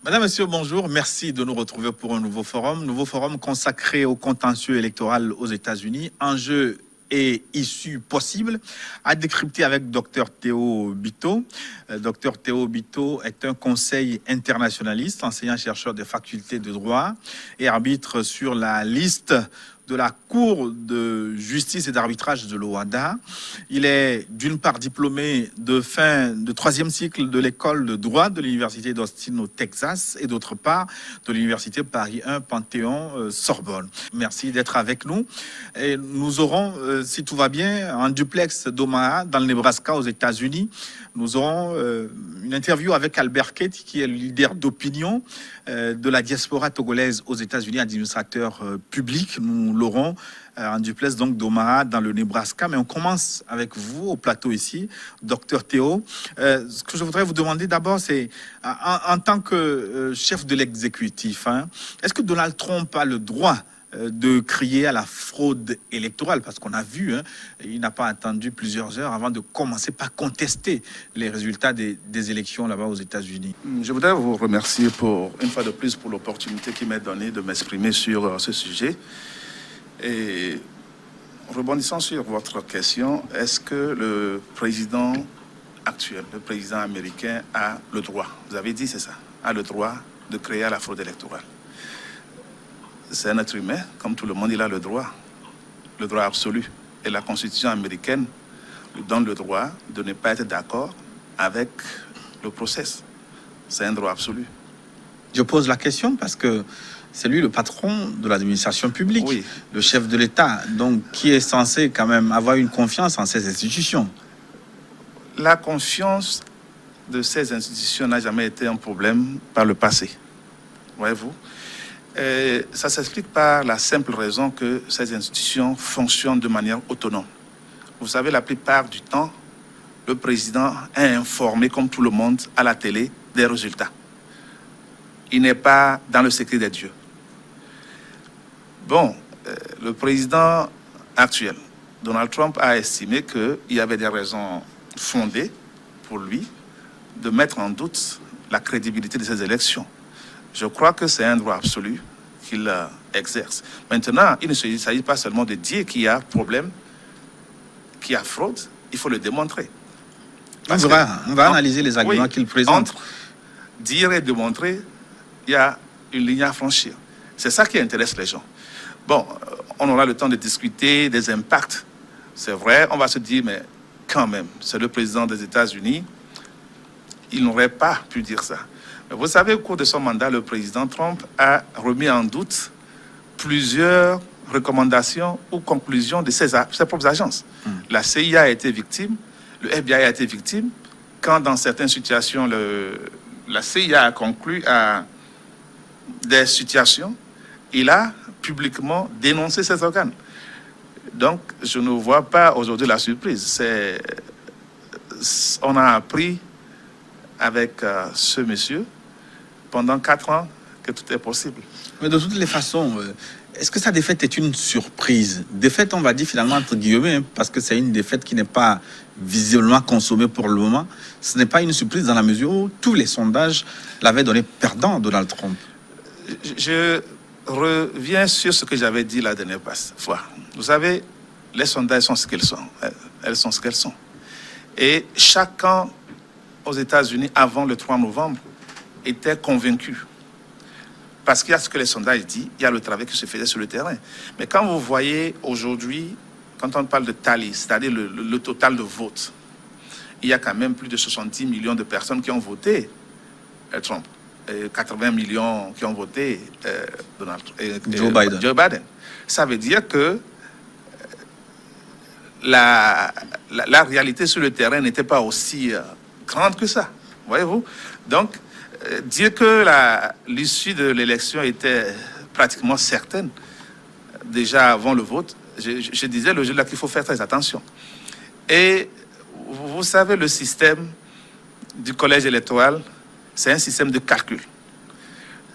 Madame, Monsieur, bonjour. Merci de nous retrouver pour un nouveau forum consacré au contentieux électoral aux États-Unis. Enjeux et issues possibles à décrypter avec Dr Théo Bito. Dr Théo Bito est un conseil internationaliste, enseignant-chercheur des facultés de droit et arbitre sur la liste de la Cour de justice et d'arbitrage de l'OHADA. Il est d'une part diplômé de fin de troisième cycle de l'école de droit de l'université d'Austin au Texas et d'autre part de l'université Paris 1 Panthéon Sorbonne. Merci d'être avec nous. Et nous aurons, si tout va bien, en duplex d'Omaha dans le Nebraska aux États-Unis. Nous aurons une interview avec Albert Kate, qui est le leader d'opinion de la diaspora togolaise aux États-Unis, administrateur public. Nous l'aurons en duplex donc d'Omaha dans le Nebraska. Mais on commence avec vous au plateau ici, Dr Théo. Ce que je voudrais vous demander d'abord, c'est en tant que chef de l'exécutif, est-ce que Donald Trump a le droit de crier à la fraude électorale, parce qu'on a vu, il n'a pas attendu plusieurs heures avant de commencer par contester les résultats des élections là-bas aux États-Unis. Je voudrais vous remercier une fois de plus pour l'opportunité qui m'est donnée de m'exprimer sur ce sujet. Et rebondissant sur votre question, est-ce que le président actuel, le président américain, a le droit, vous avez dit c'est ça, a le droit de créer à la fraude électorale? C'est un être humain, comme tout le monde, il a le droit absolu. Et la Constitution américaine lui donne le droit de ne pas être d'accord avec le process. C'est un droit absolu. Je pose la question parce que c'est lui le patron de l'administration publique, oui, le chef de l'État, donc qui est censé quand même avoir une confiance en ces institutions. La confiance de ces institutions n'a jamais été un problème par le passé, voyez-vous. Ça s'explique par la simple raison que ces institutions fonctionnent de manière autonome. Vous savez, la plupart du temps, le président est informé, comme tout le monde, à la télé, des résultats. Il n'est pas dans le secret des dieux. Bon, le président actuel, Donald Trump, a estimé qu'il y avait des raisons fondées pour lui de mettre en doute la crédibilité de ces élections. Je crois que c'est un droit absolu qu'il exerce. Maintenant, il ne s'agit pas seulement de dire qu'il y a problème, qu'il y a fraude, il faut le démontrer. On va analyser les arguments qu'il présente. Entre dire et démontrer, il y a une ligne à franchir. C'est ça qui intéresse les gens. Bon, on aura le temps de discuter des impacts. C'est vrai, on va se dire, mais quand même, c'est le président des États-Unis, il n'aurait pas pu dire ça. Vous savez, au cours de son mandat, le président Trump a remis en doute plusieurs recommandations ou conclusions de ses propres agences. La CIA a été victime, le FBI a été victime. Quand, dans certaines situations, la CIA a conclu à des situations, il a publiquement dénoncé ces organes. Donc, je ne vois pas aujourd'hui la surprise. On a appris avec ce monsieur pendant 4 ans que tout est possible. Mais de toutes les façons, est-ce que sa défaite est une surprise? Défaite, on va dire finalement entre guillemets, parce que c'est une défaite qui n'est pas visiblement consommée pour le moment. Ce n'est pas une surprise dans la mesure où tous les sondages l'avaient donné perdant, Donald Trump. Je reviens sur ce que j'avais dit la dernière fois. Vous savez, les sondages sont ce qu'ils sont. Elles sont ce qu'elles sont. Et chacun aux États-Unis, avant le 3 novembre, était convaincu. Parce qu'il y a ce que les sondages disent, il y a le travail qui se faisait sur le terrain. Mais quand vous voyez aujourd'hui, quand on parle de tally, c'est-à-dire le total de votes, il y a quand même plus de 70 millions de personnes qui ont voté Trump. 80 millions qui ont voté Joe Biden. Ça veut dire que la réalité sur le terrain n'était pas aussi grande que ça, voyez-vous. Donc, dire que l'issue de l'élection était pratiquement certaine, déjà avant le vote, je disais le jour-là qu'il faut faire très attention. Et vous savez, le système du collège électoral, c'est un système de calcul.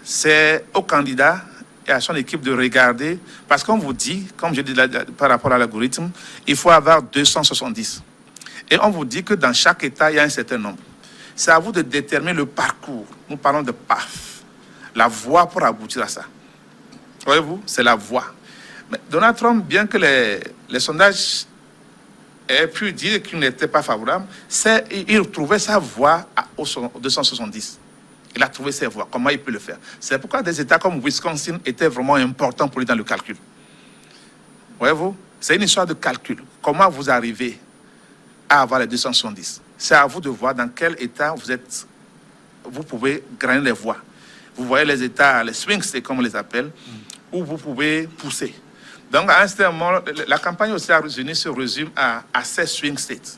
C'est au candidat et à son équipe de regarder, parce qu'on vous dit, comme je dis par rapport à l'algorithme, il faut avoir 270. Et on vous dit que dans chaque État, il y a un certain nombre. C'est à vous de déterminer le parcours. Nous parlons de PAF. la voie pour aboutir à ça. Voyez-vous, c'est la voie. Mais Donald Trump, bien que les sondages aient pu dire qu'il n'était pas favorable, il trouvait sa voie au 270. Il a trouvé ses voies. Comment il peut le faire? C'est pourquoi des États comme Wisconsin étaient vraiment importants pour lui dans le calcul. Voyez-vous, c'est une histoire de calcul. Comment vous arrivez à avoir les 270? C'est à vous de voir dans quel État vous pouvez gagner les voix. Vous voyez les États, les swing states comme on les appelle, où vous pouvez pousser. Donc, à un certain moment, la campagne aux États-Unis se résume à ces swing states.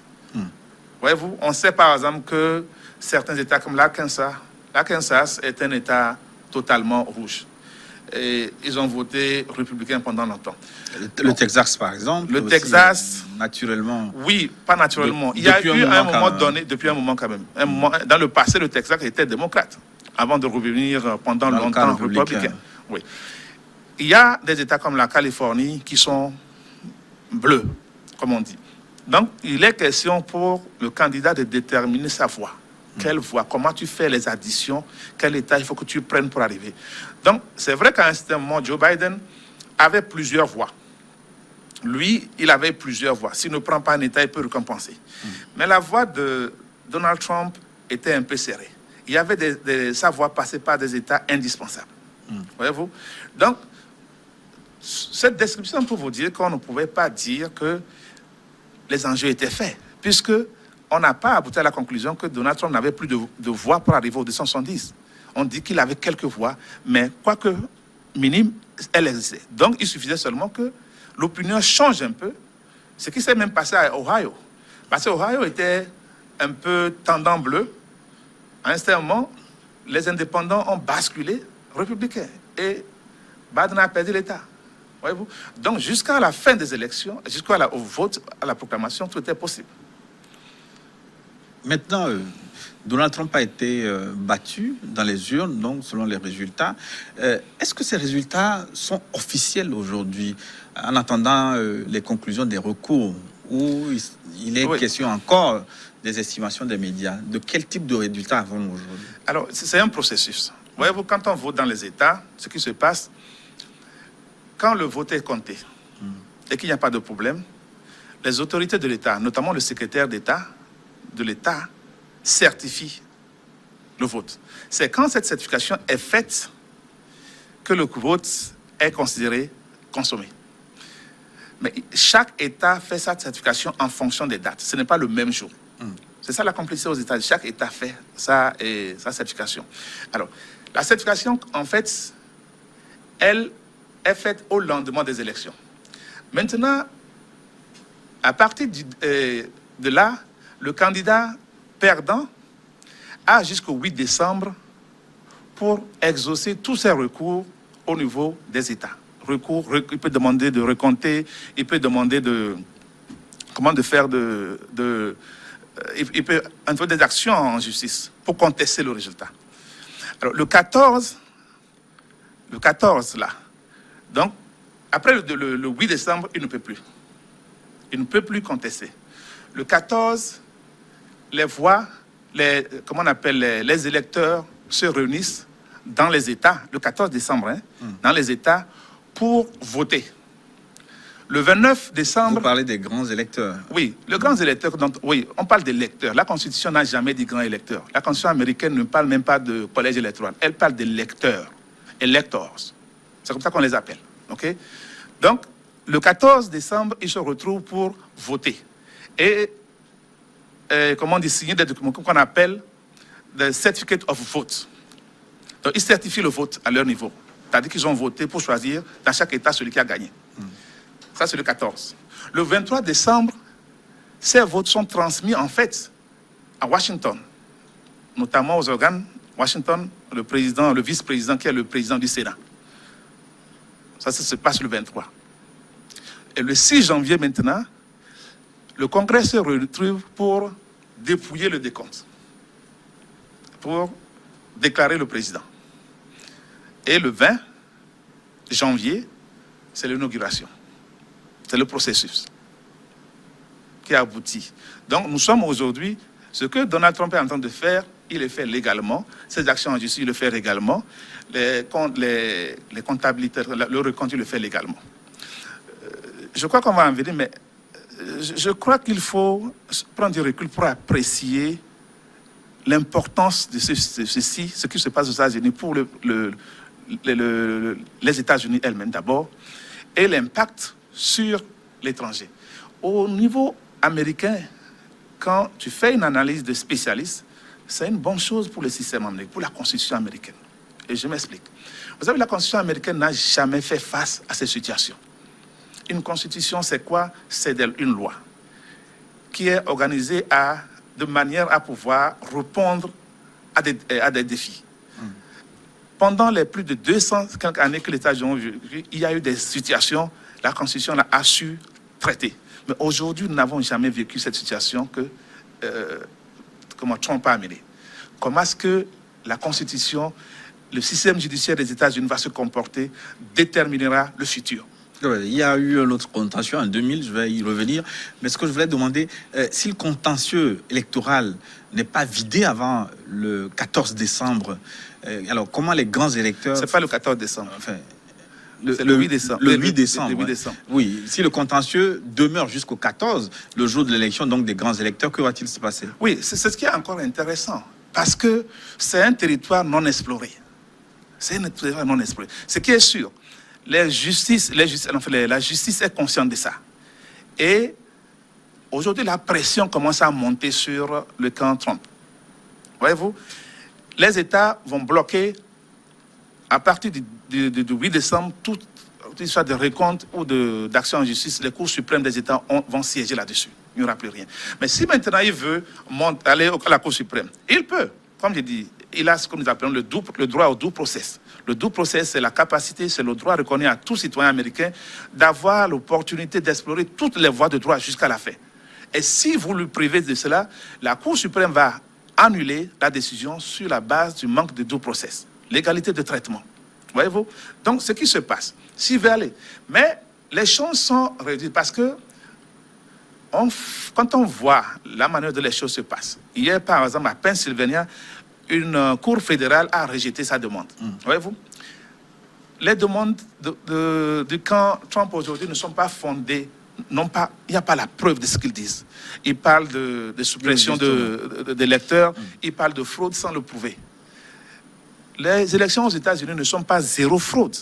Voyez-vous, on sait par exemple que certains États comme l'Arkansas est un État totalement rouge. Et ils ont voté républicain pendant longtemps. Le Texas, par exemple. Le aussi, Texas, naturellement. oui, pas naturellement. Il y a eu un moment donné, depuis un moment quand même. Dans le passé, le Texas était démocrate, avant de revenir pendant longtemps républicain. Oui. Il y a des États comme la Californie qui sont bleus, comme on dit. Donc, il est question pour le candidat de déterminer sa voie. Quelle voie? Comment tu fais les additions? Quel État il faut que tu prennes pour arriver? Donc, c'est vrai qu'à un certain moment, Joe Biden avait plusieurs voies. Lui, il avait plusieurs voies. S'il ne prend pas un État, il peut récompenser. Mais la voie de Donald Trump était un peu serrée. Il y avait sa voie passait par des États indispensables. Voyez-vous? Donc, cette description pour vous dire qu'on ne pouvait pas dire que les enjeux étaient faits, puisque on n'a pas abouti à la conclusion que Donald Trump n'avait plus de voix pour arriver aux 270. On dit qu'il avait quelques voix, mais quoique minime, elle existait. Donc, il suffisait seulement que l'opinion change un peu, ce qui s'est même passé à Ohio. Parce que Ohio était un peu tendance bleu. À un certain moment, les indépendants ont basculé républicains. Et Biden a perdu l'État. Voyez-vous? Donc, jusqu'à la fin des élections, au vote, à la proclamation, tout était possible. Maintenant, Donald Trump a été battu dans les urnes, donc selon les résultats. Est-ce que ces résultats sont officiels aujourd'hui, en attendant les conclusions des recours, où il est question encore des estimations des médias? De quel type de résultats avons-nous aujourd'hui? Alors, c'est un processus. Voyez-vous, quand on vote dans les États, ce qui se passe, quand le vote est compté et qu'il n'y a pas de problème, les autorités de l'État, notamment le secrétaire d'État de l'État, certifie le vote. C'est quand cette certification est faite que le vote est considéré consommé. Mais chaque État fait sa certification en fonction des dates. Ce n'est pas le même jour. C'est ça la complexité aux États. Chaque État fait sa certification. Alors, la certification, en fait, elle est faite au lendemain des élections. Maintenant, à partir de là, le candidat perdant a jusqu'au 8 décembre pour exaucer tous ses recours au niveau des États. Il peut demander de recompter, il peut demander il peut entreprendre des actions en justice pour contester le résultat. Alors, le 14 là, donc, après le 8 décembre, il ne peut plus. Il ne peut plus contester. Le 14, les voix, les électeurs se réunissent dans les États, le 14 décembre, dans les États, pour voter. Le 29 décembre... Vous parlez des grands électeurs. Oui, les grands électeurs, oui, on parle d'électeurs. La Constitution n'a jamais dit grands électeurs. La Constitution américaine ne parle même pas de collège électoral. Elle parle d'électeurs, electors. C'est comme ça qu'on les appelle. Okay? Donc, le 14 décembre, ils se retrouvent pour voter. Et, comment on dit, signer des documents qu'on appelle the Certificate of Vote. Donc, ils certifient le vote à leur niveau. C'est-à-dire qu'ils ont voté pour choisir dans chaque État celui qui a gagné. Ça, c'est le 14. Le 23 décembre, ces votes sont transmis, en fait, à Washington, notamment aux organes Washington, le vice-président qui est le président du Sénat. Ça se passe le 23. Et le 6 janvier, maintenant, le Congrès se retrouve pour dépouiller le décompte, pour déclarer le président. Et le 20 janvier, c'est l'inauguration. C'est le processus qui aboutit. Donc, nous sommes aujourd'hui, ce que Donald Trump est en train de faire, il le fait légalement. Ces actions en justice, il le fait légalement. Les comptabilités, le recompte, il le fait légalement. Je crois qu'on va en venir, mais je crois qu'il faut prendre du recul pour apprécier l'importance de ceci, ce qui se passe aux États-Unis pour les États-Unis elles-mêmes d'abord, et l'impact sur l'étranger. Au niveau américain, quand tu fais une analyse de spécialistes, c'est une bonne chose pour le système américain, pour la Constitution américaine. Et je m'explique. Vous savez, la Constitution américaine n'a jamais fait face à ces situations. Une Constitution, c'est quoi? C'est une loi qui est organisée de manière à pouvoir répondre à des défis. Pendant les plus de 200 quelques années que les États-Unis ont vécu, il y a eu des situations, la Constitution a su traiter. Mais aujourd'hui, nous n'avons jamais vécu cette situation que Trump a amenée. Comment est-ce que la Constitution, le système judiciaire des États-Unis va se comporter, déterminera le futur. Il y a eu un autre contentieux en 2000, je vais y revenir. Mais ce que je voulais demander, si le contentieux électoral n'est pas vidé avant le 14 décembre, alors comment les grands électeurs... C'est pas le 14 décembre. Enfin, le 8 décembre. Le 8 décembre. Le 8 décembre. Oui, si le contentieux demeure jusqu'au 14, le jour de l'élection donc des grands électeurs, que va-t-il se passer? Oui, c'est ce qui est encore intéressant. Parce que c'est un territoire non exploré. C'est un territoire non exploré. Ce qui est sûr, la justice est consciente de ça. Et aujourd'hui, la pression commence à monter sur le camp Trump. Voyez-vous, les États vont bloquer, à partir du 8 décembre, toute histoire de recompte ou d'action en justice, les cours suprêmes des États vont siéger là-dessus. Il n'y aura plus rien. Mais si maintenant il veut aller à la Cour suprême, il peut. Comme je dis, il a ce que nous appelons le droit au due process. Le due process, c'est la capacité, c'est le droit reconnu à tout citoyen américain d'avoir l'opportunité d'explorer toutes les voies de droit jusqu'à la fin. Et si vous le privez de cela, la Cour suprême va annuler la décision sur la base du manque de due process, l'égalité de traitement. Voyez-vous? Donc, ce qui se passe, s'il veut aller. Mais les chances sont réduites parce que quand on voit la manière dont les choses se passent, hier, par exemple, à Pennsylvania, une cour fédérale a rejeté sa demande. Voyez-vous? Les demandes du camp Trump aujourd'hui ne sont pas fondées. Il n'y a pas la preuve de ce qu'ils disent. Ils parlent de suppression d'électeurs, ils parlent de fraude sans le prouver. Les élections aux États-Unis ne sont pas zéro fraude.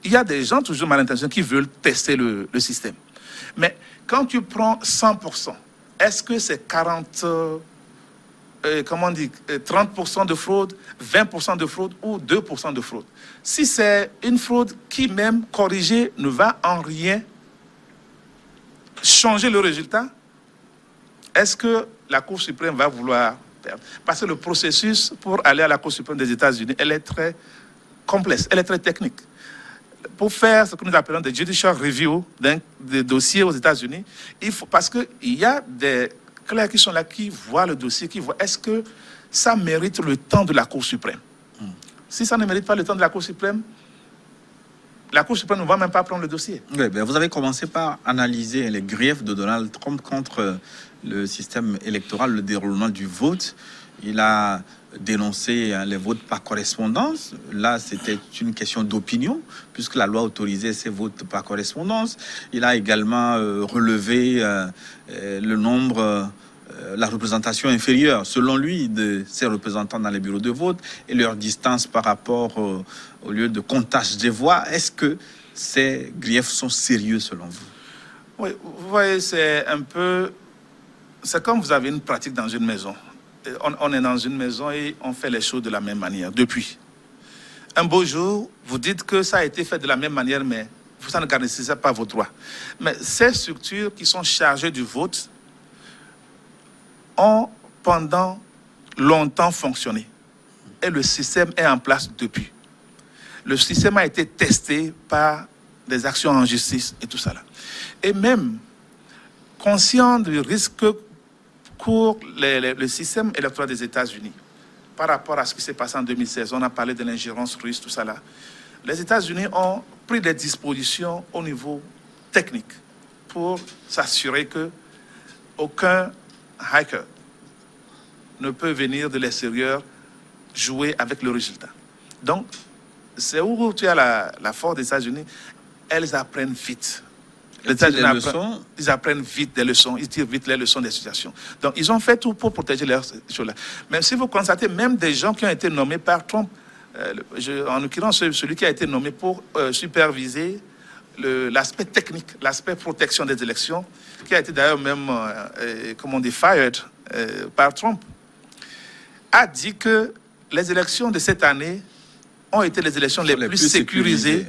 Il y a des gens toujours mal intentionnés qui veulent tester le système. Mais quand tu prends 100%, est-ce que c'est 30% de fraude, 20% de fraude ou 2% de fraude? Si c'est une fraude qui, même corrigée, ne va en rien changer le résultat, est-ce que la Cour suprême va vouloir perdre? Parce que le processus pour aller à la Cour suprême des États-Unis, elle est très complexe, elle est très technique. Pour faire ce que nous appelons des judicial review des dossiers aux États-Unis, parce qu'il y a des clercs qui sont là, qui voient le dossier, qui voient est-ce que ça mérite le temps de la Cour suprême. Si ça ne mérite pas le temps de la Cour suprême ne va même pas prendre le dossier. Oui, ben vous avez commencé par analyser les griefs de Donald Trump contre le système électoral, le déroulement du vote. Il a dénoncé les votes par correspondance. Là, c'était une question d'opinion, puisque la loi autorisait ces votes par correspondance. Il a également relevé le nombre, la représentation inférieure, selon lui, de ses représentants dans les bureaux de vote et leur distance par rapport au lieu de comptage des voix. Est-ce que ces griefs sont sérieux, selon vous? Oui, vous voyez, c'est comme vous avez une pratique dans une maison. On est dans une maison et on fait les choses de la même manière, depuis. Un beau jour, vous dites que ça a été fait de la même manière, mais ça ne garantissait pas vos droits. Mais ces structures qui sont chargées du vote ont pendant longtemps fonctionné. Et le système est en place depuis. Le système a été testé par des actions en justice et tout ça là. Et même conscient du risque court le système électoral des États-Unis par rapport à ce qui s'est passé en 2016. On a parlé de l'ingérence russe, tout ça là. Les États-Unis ont pris des dispositions au niveau technique pour s'assurer que aucun hacker ne peut venir de l'extérieur jouer avec le résultat. Donc, c'est où tu as la force des États-Unis. Elles apprennent vite. Les leçons. Ils apprennent vite des leçons, ils tirent vite les leçons des situations. Donc, ils ont fait tout pour protéger leurs choses-là. Même si vous constatez, même des gens qui ont été nommés par Trump, en l'occurrence, celui qui a été nommé pour superviser l'aspect technique, l'aspect protection des élections, qui a été d'ailleurs même, comment on dit, fired par Trump, a dit que les élections de cette année ont été les élections les plus sécurisées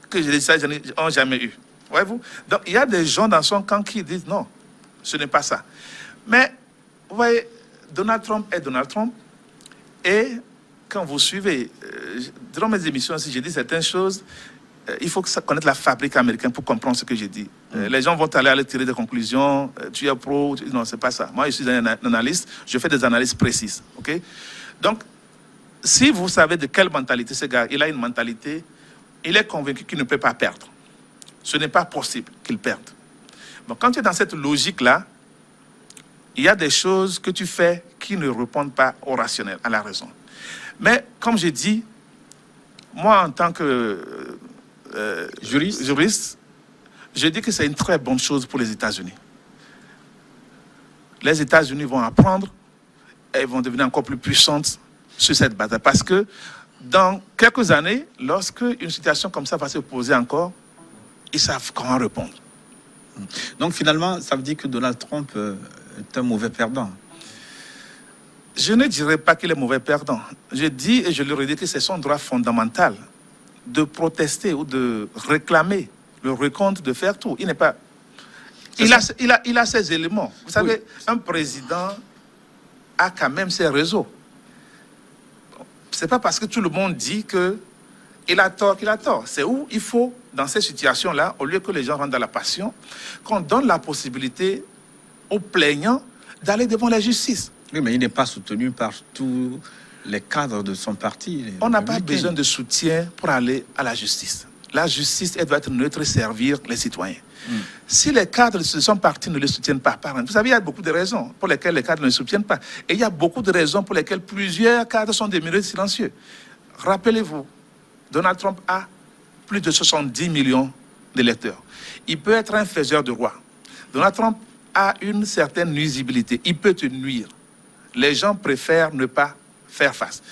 que les États-Unis n'ont jamais eues. Voyez-vous? Donc, il y a des gens dans son camp qui disent non, ce n'est pas ça. Mais, vous voyez, Donald Trump est Donald Trump. Et quand vous suivez, durant mes émissions, si j'ai dit certaines choses, il faut connaître la fabrique américaine pour comprendre ce que j'ai dit. Les gens vont aller tirer des conclusions. Tu es pro, non, c'est pas ça. Moi, je suis un analyste, je fais des analyses précises. Okay? Donc, si vous savez de quelle mentalité ce gars, il a une mentalité, il est convaincu qu'il ne peut pas perdre. Ce n'est pas possible qu'il perde. Donc, quand tu es dans cette logique-là, il y a des choses que tu fais qui ne répondent pas au rationnel, à la raison. Mais, comme j'ai dit, moi, en tant que juriste, je dis que c'est une très bonne chose pour les États-Unis. Les États-Unis vont apprendre et vont devenir encore plus puissantes sur cette bataille. Parce que dans quelques années, lorsque une situation comme ça va se poser encore, ils savent comment répondre. Donc finalement, ça veut dire que Donald Trump est un mauvais perdant. Je ne dirais pas qu'il est mauvais perdant. Je dis et je le redis que c'est son droit fondamental de protester ou de réclamer le recompte, de faire tout. Il n'est pas... Il a ses éléments. Vous savez, oui. Un président a quand même ses réseaux. C'est pas parce que tout le monde dit qu'il a tort qu'il a tort. C'est où il faut, dans ces situations-là, au lieu que les gens rentrent dans la passion, qu'on donne la possibilité aux plaignants d'aller devant la justice. Oui, mais il n'est pas soutenu par tous les cadres de son parti. On n'a pas besoin de soutien pour aller à la justice. La justice, elle doit être neutre et servir les citoyens. Si les cadres de son parti ne le soutiennent pas, vous savez, il y a beaucoup de raisons pour lesquelles les cadres ne le soutiennent pas. Et il y a beaucoup de raisons pour lesquelles plusieurs cadres sont demeurés silencieux. Rappelez-vous, Donald Trump a plus de 70 millions d'électeurs. Il peut être un faiseur de roi. Donald Trump a une certaine nuisibilité. Il peut te nuire. Les gens préfèrent ne pas faire face.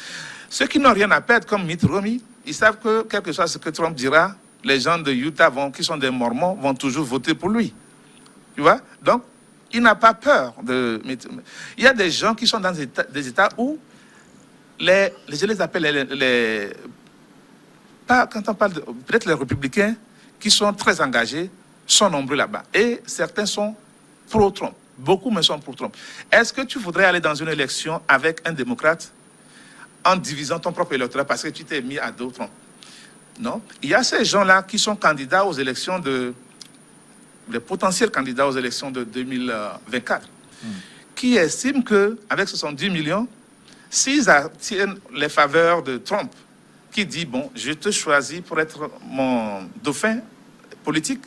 Ceux qui n'ont rien à perdre, comme Mitt Romney, ils savent que, quel que soit ce que Trump dira, les gens de Utah, qui sont des Mormons, vont toujours voter pour lui. Tu vois? Donc, il n'a pas peur de... Il y a des gens qui sont dans des États où je les appelle pas quand on parle peut-être les républicains qui sont très engagés, sont nombreux là-bas. Et certains sont pro-Trump. Beaucoup me sont pro-Trump. Est-ce que tu voudrais aller dans une élection avec un démocrate en divisant ton propre électorat parce que tu t'es mis à dos Trump? Non. Il y a ces gens-là qui sont candidats aux élections les potentiels candidats aux élections de 2024, qui estiment qu'avec 70 millions, s'ils obtiennent les faveurs de Trump, qui dit, bon, je te choisis pour être mon dauphin politique,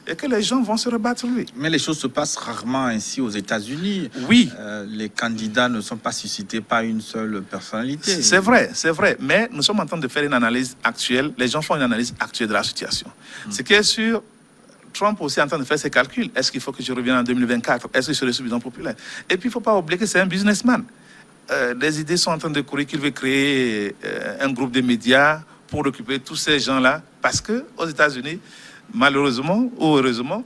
et que les gens vont se rebattre lui. Mais les choses se passent rarement ainsi aux États-Unis. Oui. Les candidats ne sont pas suscités par une seule personnalité. C'est vrai. Mais nous sommes en train de faire une analyse actuelle. Les gens font une analyse actuelle de la situation. Ce qui est sûr, Trump aussi est en train de faire ses calculs. Est-ce qu'il faut que je revienne en 2024? Est-ce que je serai suffisant populaire? Et puis, il ne faut pas oublier que c'est un businessman. Les idées sont en train de courir qu'il veut créer un groupe de médias pour occuper tous ces gens-là. Parce qu'aux États-Unis, malheureusement ou heureusement,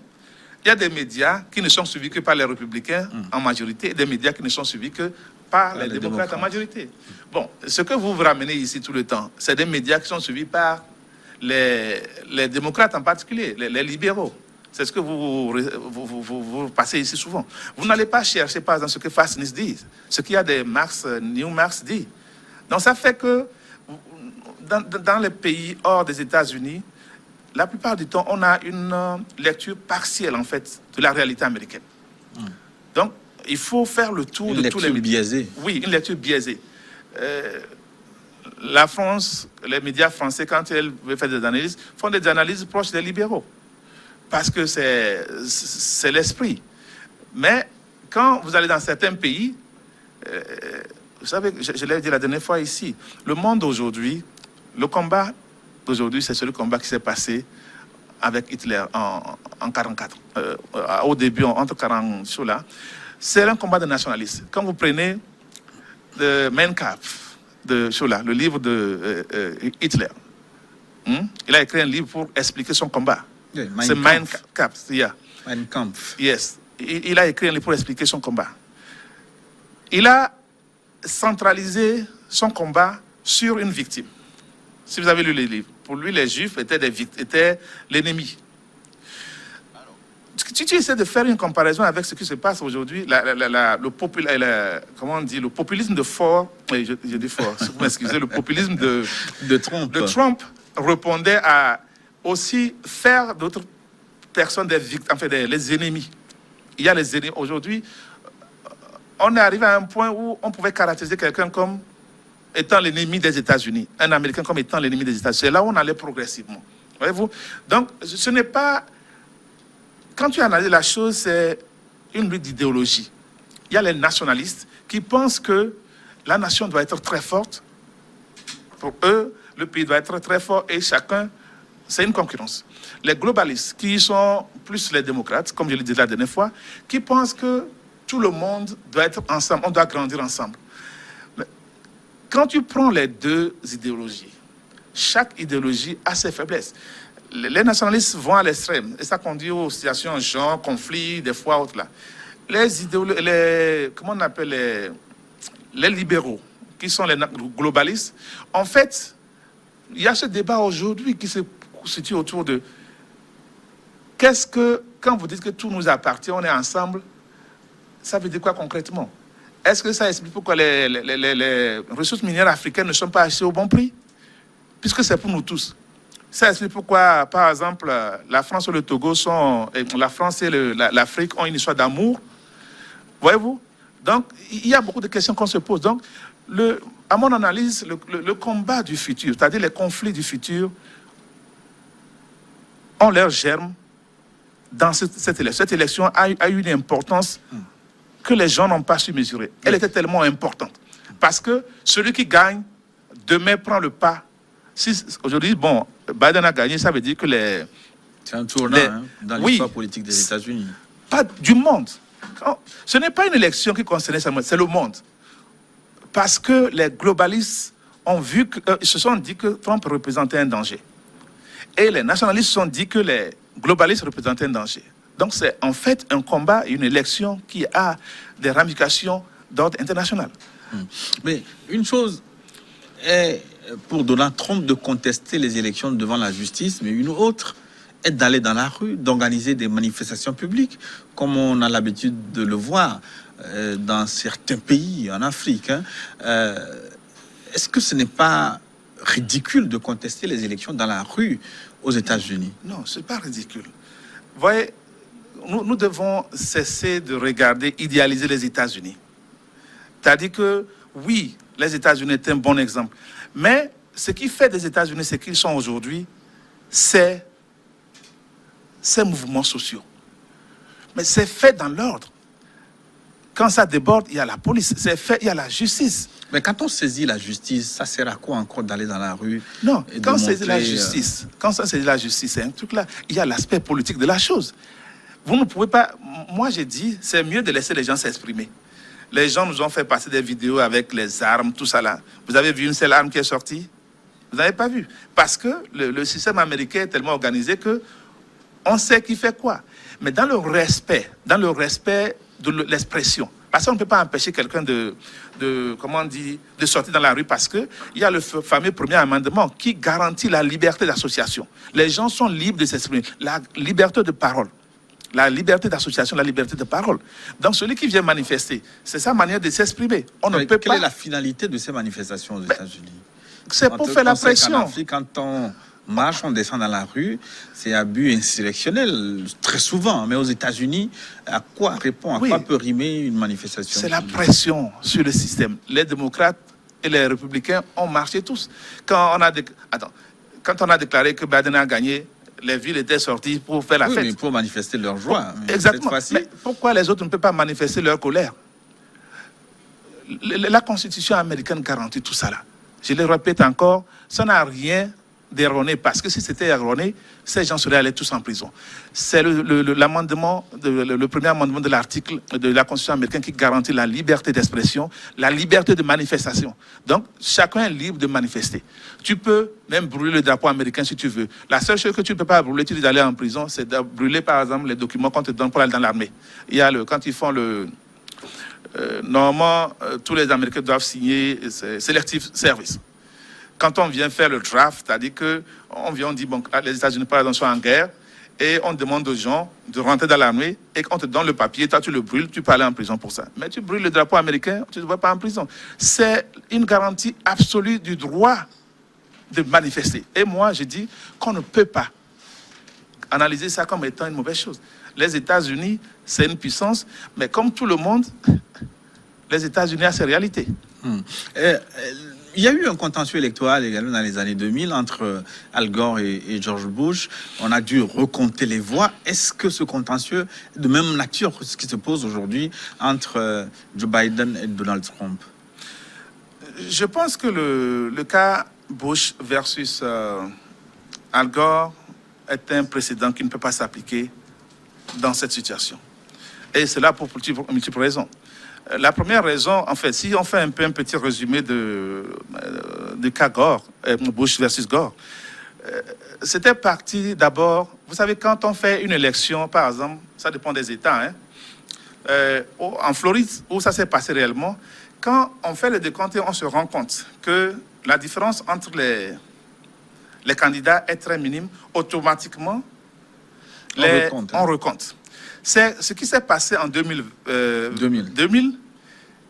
il y a des médias qui ne sont suivis que par les républicains en majorité et des médias qui ne sont suivis que par les démocrates en majorité. Bon, ce que vous ramenez ici tout le temps, c'est des médias qui sont suivis par les démocrates en particulier, les libéraux. C'est ce que vous passez ici souvent. Vous n'allez pas chercher, par exemple, ce que Fast News dit, ce qu'il y a des New Marx dit. Donc ça fait que dans les pays hors des États-Unis, la plupart du temps, on a une lecture partielle, en fait, de la réalité américaine. Donc, il faut faire le tour de tous les médias. Une lecture biaisée. Oui, une lecture biaisée. La France, les médias français, quand ils veulent faire des analyses, font des analyses proches des libéraux. Parce que c'est l'esprit. Mais quand vous allez dans certains pays, vous savez, je l'ai dit la dernière fois ici, le monde aujourd'hui, le combat d'aujourd'hui, c'est le combat qui s'est passé avec Hitler en 1944. Au début, entre 40 sur là, c'est un combat de nationalistes. Quand vous prenez Mein Kampf de Schola, le livre de Hitler, il a écrit un livre pour expliquer son combat. Yeah, c'est Mein Kampf. Yeah. Mein Kampf. Yes. Il a écrit un livre pour expliquer son combat. Il a centralisé son combat sur une victime. Si vous avez lu les livres, pour lui, les Juifs étaient l'ennemi. Si tu essaies de faire une comparaison avec ce qui se passe aujourd'hui, le populisme de Ford, je dis Ford, vous m'excusez, le populisme de Trump répondait à aussi faire d'autres personnes des victimes, enfin les ennemis. Il y a les ennemis. Aujourd'hui, on est arrivé à un point où on pouvait caractériser quelqu'un comme étant l'ennemi des États-Unis, un Américain comme étant l'ennemi des États-Unis. C'est là où on allait progressivement. Voyez-vous? Donc, ce n'est pas... Quand tu analyses la chose, c'est une lutte d'idéologie. Il y a les nationalistes qui pensent que la nation doit être très forte. Pour eux, le pays doit être très fort et chacun, c'est une concurrence. Les globalistes, qui sont plus les démocrates, comme je l'ai dit la dernière fois, qui pensent que tout le monde doit être ensemble, on doit grandir ensemble. Mais quand tu prends les deux idéologies, chaque idéologie a ses faiblesses. Les nationalistes vont à l'extrême et ça conduit aux situations genre, conflits, des fois autres là. Comment on appelle les libéraux, qui sont les globalistes, en fait, il y a ce débat aujourd'hui qui se situe autour de qu'est-ce que, quand vous dites que tout nous appartient, on est ensemble, ça veut dire quoi concrètement? Est-ce que ça explique pourquoi les ressources minières africaines ne sont pas achetées au bon prix? Puisque c'est pour nous tous. Ça explique pourquoi, par exemple, la France et le Togo la France et l'Afrique ont une histoire d'amour. Voyez-vous? Donc, il y a beaucoup de questions qu'on se pose. Donc, à mon analyse, le combat du futur, c'est-à-dire les conflits du futur, ont leur germe dans cette élection. Cette élection a eu une importance que les gens n'ont pas su mesurer. Elle était tellement importante. Parce que celui qui gagne, demain prend le pas. Si aujourd'hui, bon, Biden a gagné, ça veut dire que c'est un tournant dans l'histoire politique des États-Unis. Pas du monde. Ce n'est pas une élection qui concernait seulement, c'est le monde. Parce que les globalistes ont vu se sont dit que Trump représentait un danger. Et les nationalistes se sont dit que les globalistes représentaient un danger. Donc c'est en fait un combat, une élection qui a des ramifications d'ordre international. Mais une chose est pour Donald Trump de contester les élections devant la justice, mais une autre est d'aller dans la rue, d'organiser des manifestations publiques, comme on a l'habitude de le voir dans certains pays en Afrique. Est-ce que ce n'est pas ridicule de contester les élections dans la rue aux États-Unis? Non, ce n'est pas ridicule. Vous voyez, nous devons cesser de regarder, idéaliser les États-Unis. C'est-à-dire que, oui, les États-Unis est un bon exemple. Mais ce qui fait des États-Unis ce qu'ils sont aujourd'hui, c'est ces mouvements sociaux. Mais c'est fait dans l'ordre. Quand ça déborde, il y a la police. C'est fait, il y a la justice. Mais quand on saisit la justice, ça sert à quoi encore d'aller dans la rue? Non, quand on saisit la justice, c'est un truc là. Il y a l'aspect politique de la chose. Vous ne pouvez pas... Moi, j'ai dit, c'est mieux de laisser les gens s'exprimer. Les gens nous ont fait passer des vidéos avec les armes, tout ça là. Vous avez vu une seule arme qui est sortie? Vous n'avez pas vu? Parce que le système américain est tellement organisé que on sait qui fait quoi. Mais dans le respect de l'expression. Parce qu'on ne peut pas empêcher quelqu'un de sortir dans la rue parce qu'il y a le fameux premier amendement qui garantit la liberté d'association. Les gens sont libres de s'exprimer. La liberté de parole. La liberté d'association, la liberté de parole. Donc, celui qui vient manifester, c'est sa manière de s'exprimer. On ne peut pas... Quelle est la finalité de ces manifestations aux États-Unis? C'est pour faire la pression. En Afrique, quand on marche, on descend dans la rue, c'est un but insurrectionnel, très souvent. Mais aux États-Unis, à quoi répond, quoi peut rimer une manifestation? C'est la pression sur le système. Les démocrates et les républicains ont marché tous. Quand on a déclaré que Biden a gagné, les villes étaient sorties pour faire la Oui, fête. mais pour manifester leur joie. Mais Exactement. cette fois-ci, Mais pourquoi les autres ne peuvent pas manifester leur colère? La Constitution américaine garantit tout ça là. Je le répète encore, ça n'a rien d'erroné, parce que si c'était erroné, ces gens seraient allés tous en prison. C'est l'amendement, le premier amendement de l'article de la Constitution américaine qui garantit la liberté d'expression, la liberté de manifestation. Donc, chacun est libre de manifester. Tu peux même brûler le drapeau américain si tu veux. La seule chose que tu ne peux pas brûler, tu dis d'aller en prison, c'est de brûler, par exemple, les documents qu'on te donne pour aller dans l'armée. Il y a quand ils font normalement, tous les Américains doivent signer Selective Service. Quand on vient faire le draft, c'est-à-dire qu'on vient, on dit, bon, les États-Unis, par exemple, sont en guerre, et on demande aux gens de rentrer dans l'armée, et on te donne le papier, toi tu le brûles, tu peux aller en prison pour ça. Mais tu brûles le drapeau américain, tu ne vas pas en prison. C'est une garantie absolue du droit de manifester. Et moi, je dis qu'on ne peut pas analyser ça comme étant une mauvaise chose. Les États-Unis, c'est une puissance, mais comme tout le monde, les États-Unis ont ses réalités. Il y a eu un contentieux électoral également dans les années 2000 entre Al Gore et George Bush. On a dû recompter les voix. Est-ce que ce contentieux est de même nature que ce qui se pose aujourd'hui entre Joe Biden et Donald Trump? Je pense que le cas Bush versus Al Gore est un précédent qui ne peut pas s'appliquer dans cette situation. Et c'est là pour multiples raisons. La première raison, en fait, si on fait un petit résumé de cas Gore, Bush versus Gore, c'était parti d'abord, vous savez, quand on fait une élection, par exemple, ça dépend des États, en Floride, où ça s'est passé réellement, quand on fait le décompte, on se rend compte que la différence entre les candidats est très minime, automatiquement, on recompte. C'est ce qui s'est passé en 2000.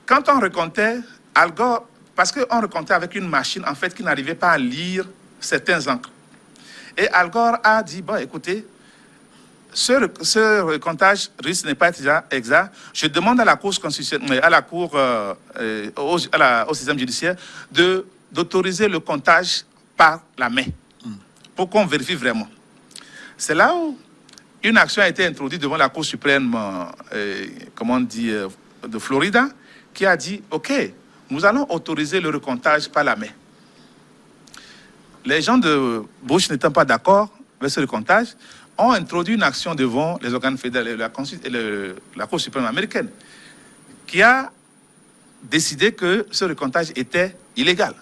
Quand on recomptait, Al Gore, parce qu'on recomptait avec une machine, en fait, qui n'arrivait pas à lire certains encres. Et Al Gore a dit, bon, écoutez, ce recomptage risque n'est pas exact. Je demande à la Cour constitutionnelle, à la Cour, au système judiciaire, d'autoriser le comptage par la main, pour qu'on vérifie vraiment. C'est là où une action a été introduite devant la Cour suprême, de Florida, qui a dit, OK, nous allons autoriser le recomptage par la main. Les gens de Bush n'étant pas d'accord avec ce recomptage, ont introduit une action devant les organes fédéraux et la Cour suprême américaine, qui a décidé que ce recomptage était illégal,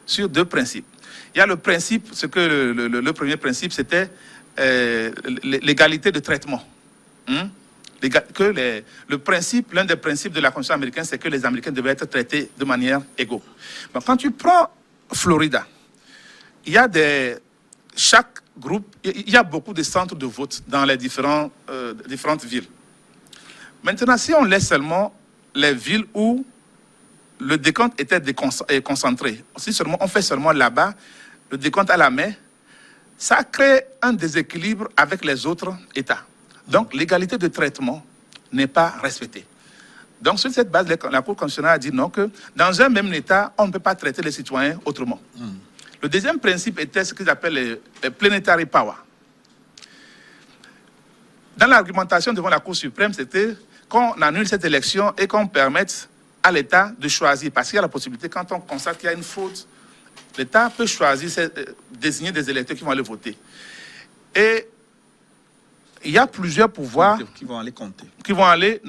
sur deux principes. Il y a le principe, le premier principe, c'était l'égalité de traitement. Le principe, l'un des principes de la Constitution américaine, c'est que les Américains devaient être traités de manière égale. Bon, quand tu prends Florida, il y a chaque groupe, il y a beaucoup de centres de vote dans les différentes villes. Maintenant, si on laisse seulement les villes où le décompte était concentré, si seulement on fait seulement là-bas le décompte à la main, ça crée un déséquilibre avec les autres États. Donc, l'égalité de traitement n'est pas respectée. Donc, sur cette base, la Cour constitutionnelle a dit non, que dans un même État, on ne peut pas traiter les citoyens autrement. Le deuxième principe était ce qu'ils appellent les plenary power. Dans l'argumentation devant la Cour suprême, c'était qu'on annule cette élection et qu'on permette à l'État de choisir. Parce qu'il y a la possibilité, quand on constate qu'il y a une faute, l'État peut choisir, désigner des électeurs qui vont aller voter. Et il y a plusieurs pouvoirs qui vont aller compter. Qui vont aller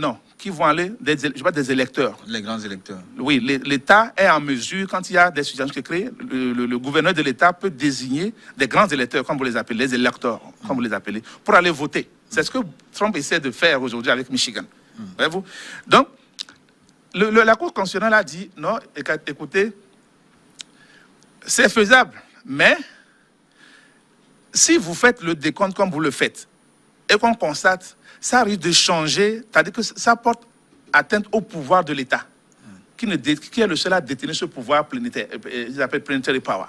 des électeurs. Les grands électeurs. Oui, l'État est en mesure, quand il y a des situations qui créent, le gouverneur de l'État peut désigner des grands électeurs, comme vous les appelez, les électeurs, comme vous les appelez, pour aller voter. C'est ce que Trump essaie de faire aujourd'hui avec Michigan. Voyez-vous? Donc, la Cour constitutionnelle a dit, non, écoutez, c'est faisable, mais si vous faites le décompte comme vous le faites, et qu'on constate, ça risque de changer, c'est-à-dire que ça porte atteinte au pouvoir de l'État, qui est le seul à détenir ce pouvoir planétaire, ils appellent planetary power.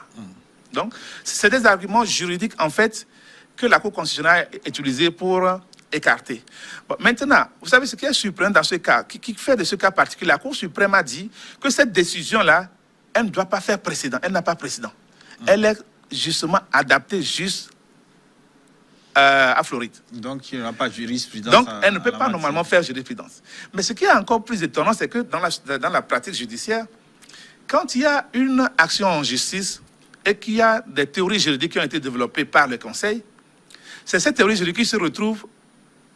Donc, c'est des arguments juridiques, en fait, que la Cour constitutionnelle a utilisés pour écarter. Bon, maintenant, vous savez ce qui est surprenant dans ce cas, qui fait de ce cas particulier, la Cour suprême a dit que cette décision-là, elle ne doit pas faire précédent, elle n'a pas précédent. Elle est justement adaptée juste à Floride. Donc, il n'y a pas de jurisprudence. Donc, elle ne peut pas normalement faire jurisprudence. Mais ce qui est encore plus étonnant, c'est que dans la pratique judiciaire, quand il y a une action en justice et qu'il y a des théories juridiques qui ont été développées par le Conseil, c'est cette théorie juridique qui se retrouve,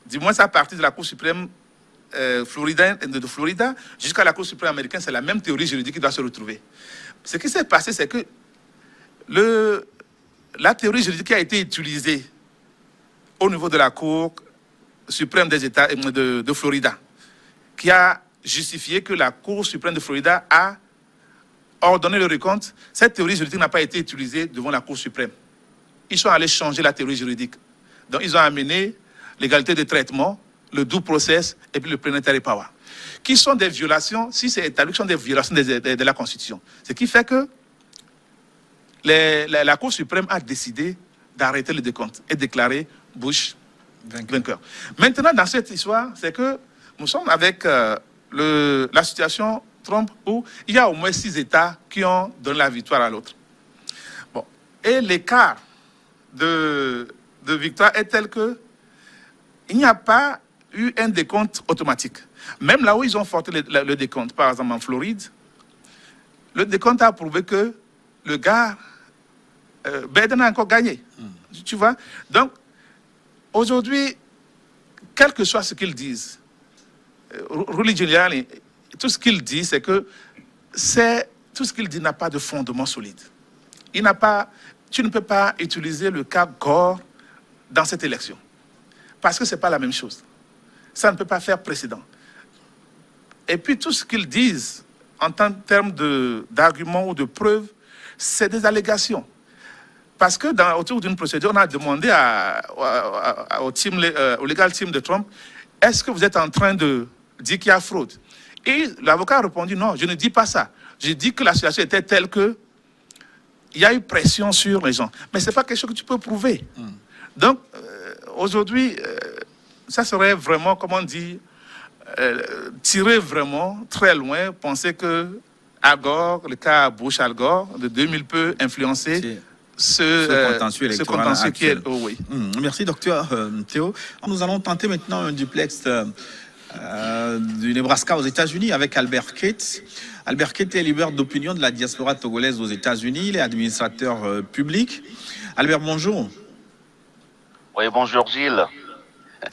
du moins à partir de la Cour suprême floridienne, de Florida jusqu'à la Cour suprême américaine, c'est la même théorie juridique qui doit se retrouver. Ce qui s'est passé, c'est que la théorie juridique qui a été utilisée au niveau de la Cour suprême des États de Florida, qui a justifié que la Cour suprême de Florida a ordonné le recompte, cette théorie juridique n'a pas été utilisée devant la Cour suprême. Ils sont allés changer la théorie juridique. Donc, ils ont amené l'égalité de traitement, le due process et puis le plenary power, qui sont des violations, si c'est établi, qui sont des violations de la Constitution. Ce qui fait que la Cour suprême a décidé d'arrêter le décompte et déclarer Bush vainqueur. Maintenant, dans cette histoire, c'est que nous sommes avec la situation Trump où il y a au moins 6 États qui ont donné la victoire à l'autre. Bon. Et l'écart de victoire est tel que il n'y a pas eu un décompte automatique. Même là où ils ont forcé le décompte, par exemple en Floride, le décompte a prouvé que le gars, Biden a encore gagné. Tu vois? Donc, aujourd'hui, quel que soit ce qu'ils disent, Rudy Giuliani, tout ce qu'il dit, c'est que tout ce qu'il dit n'a pas de fondement solide. Tu ne peux pas utiliser le cas Gore dans cette élection. Parce que ce n'est pas la même chose. Ça ne peut pas faire précédent. Et puis tout ce qu'ils disent en termes d'arguments ou de preuves, c'est des allégations. Parce que autour d'une procédure, on a demandé au legal team de Trump, est-ce que vous êtes en train de dire qu'il y a fraude? Et l'avocat a répondu, non, je ne dis pas ça. Je dis que la situation était telle que il y a eu pression sur les gens. Mais ce n'est pas quelque chose que tu peux prouver. Donc, aujourd'hui, ça serait vraiment, comment dire, tirer vraiment très loin, penser que Al Gore, le cas Bush-Al Gore de 2000 peut influencer ce contentieux électoral contentieux qui est... actuel. oui. Merci, docteur Théo. Nous allons tenter maintenant un duplex du Nebraska aux États-Unis avec Albert Kate. Albert Kate est leader d'opinion de la diaspora togolaise aux États-Unis. Il est administrateur public. Albert, bonjour. Oui, bonjour Gilles.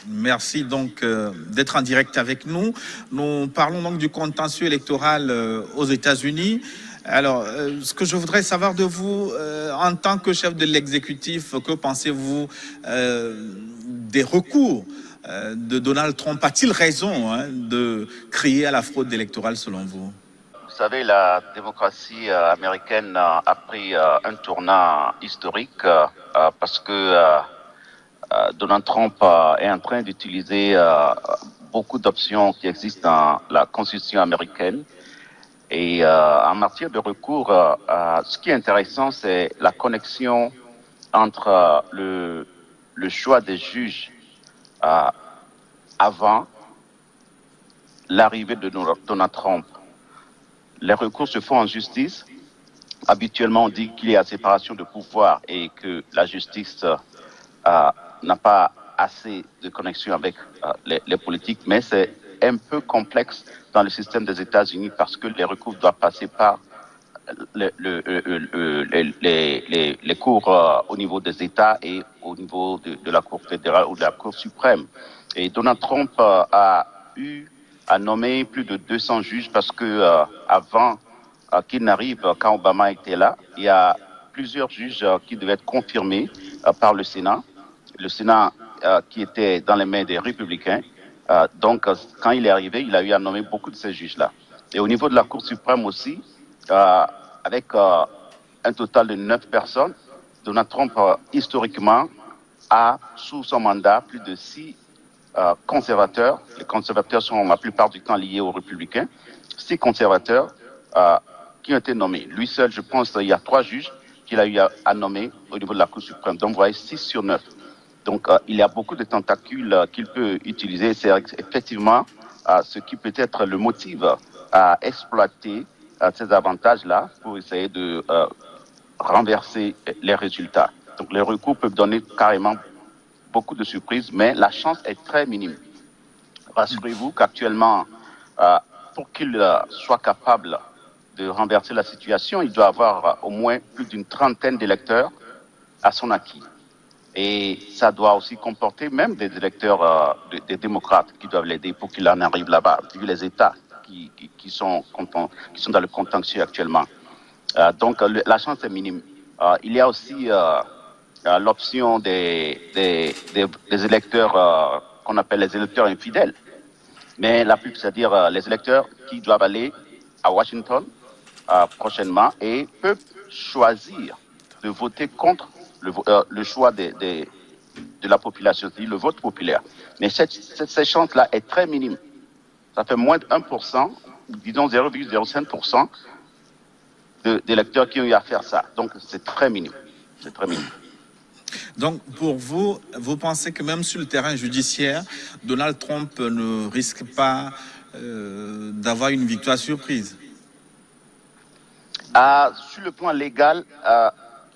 Merci donc d'être en direct avec nous. Nous parlons donc du contentieux électoral aux États-Unis. Alors, ce que je voudrais savoir de vous, en tant que chef de l'exécutif, que pensez-vous des recours de Donald Trump? A-t-il raison de crier à la fraude électorale selon vous? Vous savez, la démocratie américaine a pris un tournant historique parce que Donald Trump est en train d'utiliser beaucoup d'options qui existent dans la Constitution américaine. Et en matière de recours, ce qui est intéressant, c'est la connexion entre le choix des juges avant l'arrivée de Donald Trump. Les recours se font en justice. Habituellement, on dit qu'il y a séparation de pouvoir et que la justice n'a pas assez de connexion avec les politiques, mais c'est un peu complexe dans le système des États-Unis parce que les recours doivent passer par les cours au niveau des États et au niveau de la Cour fédérale ou de la Cour suprême. Et Donald Trump a nommé plus de 200 juges parce que avant qu'il n'arrive, quand Obama était là, il y a plusieurs juges qui devaient être confirmés par le Sénat. Le Sénat qui était dans les mains des républicains. Donc, quand il est arrivé, il a eu à nommer beaucoup de ces juges-là. Et au niveau de la Cour suprême aussi, avec un total de 9 personnes, Donald Trump, historiquement, a, sous son mandat, plus de 6 conservateurs. Les conservateurs sont la plupart du temps liés aux républicains. 6 conservateurs qui ont été nommés. Lui seul, je pense, il y a 3 juges qu'il a eu à nommer au niveau de la Cour suprême. Donc, vous voyez, 6 sur 9. Donc, il y a beaucoup de tentacules qu'il peut utiliser. C'est effectivement ce qui peut être le motive à exploiter ces avantages-là pour essayer de renverser les résultats. Donc, les recours peuvent donner carrément beaucoup de surprises, mais la chance est très minime. Rassurez-vous qu'actuellement, pour qu'il soit capable de renverser la situation, il doit avoir au moins plus d'une trentaine d'électeurs à son acquis. Et ça doit aussi comporter même des électeurs des démocrates qui doivent l'aider pour qu'il en arrive là-bas, vu les États qui sont dans le contentieux actuellement. Donc la chance est minime. Il y a aussi l'option des électeurs qu'on appelle les électeurs infidèles. Mais c'est-à-dire les électeurs qui doivent aller à Washington prochainement et peuvent choisir de voter contre le choix de la population, c'est-à-dire le vote populaire. Mais cette chance-là est très minime. Ça fait moins de 1%, disons 0,05% d'électeurs qui ont eu à faire ça. Donc c'est très minime. C'est très minime. Donc, pour vous, vous pensez que même sur le terrain judiciaire, Donald Trump ne risque pas d'avoir une victoire surprise? Sur le plan légal,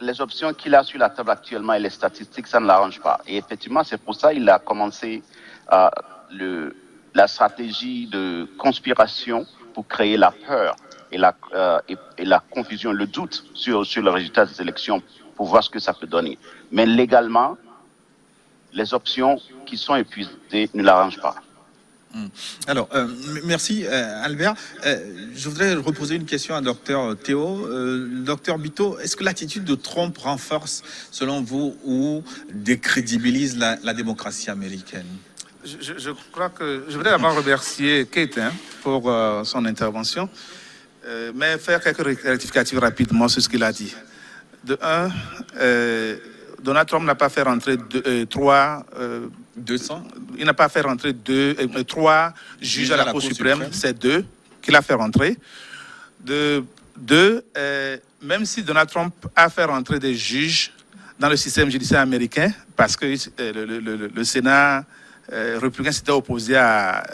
les options qu'il a sur la table actuellement et les statistiques, ça ne l'arrange pas. Et effectivement, c'est pour ça qu'il a commencé la stratégie de conspiration pour créer la peur et la confusion, le doute sur le résultat des élections pour voir ce que ça peut donner. Mais légalement, les options qui sont épuisées ne l'arrangent pas. Alors, merci Albert. Je voudrais reposer une question à Dr Théo. Dr Bito, est-ce que l'attitude de Trump renforce, selon vous, ou décrédibilise la démocratie américaine? Je crois que je voudrais d'abord remercier Kate pour son intervention, mais faire quelques rectificatifs rapidement sur ce qu'il a dit. De un, Donald Trump n'a pas fait rentrer 200. Il n'a pas fait rentrer 3 juges à la Cour suprême, c'est 2 qu'il a fait rentrer. De 2, même si Donald Trump a fait rentrer des juges dans le système judiciaire américain, parce que le Sénat républicain s'était opposé à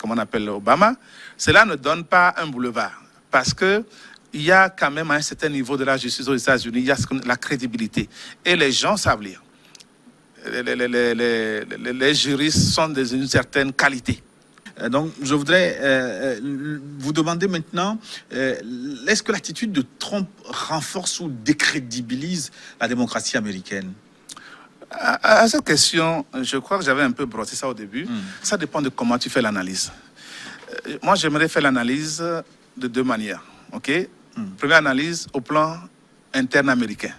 comment on appelle Obama, cela ne donne pas un boulevard, parce que il y a quand même à un certain niveau de la justice aux États-Unis, il y a la crédibilité. Et les gens savent lire. Les juristes sont d'une certaine qualité. Donc, je voudrais vous demander maintenant, est-ce que l'attitude de Trump renforce ou décrédibilise la démocratie américaine? À cette question, je crois que j'avais un peu brossé ça au début. Ça dépend de comment tu fais l'analyse. Moi, j'aimerais faire l'analyse de 2 manières. OK? Première analyse au plan interne américain.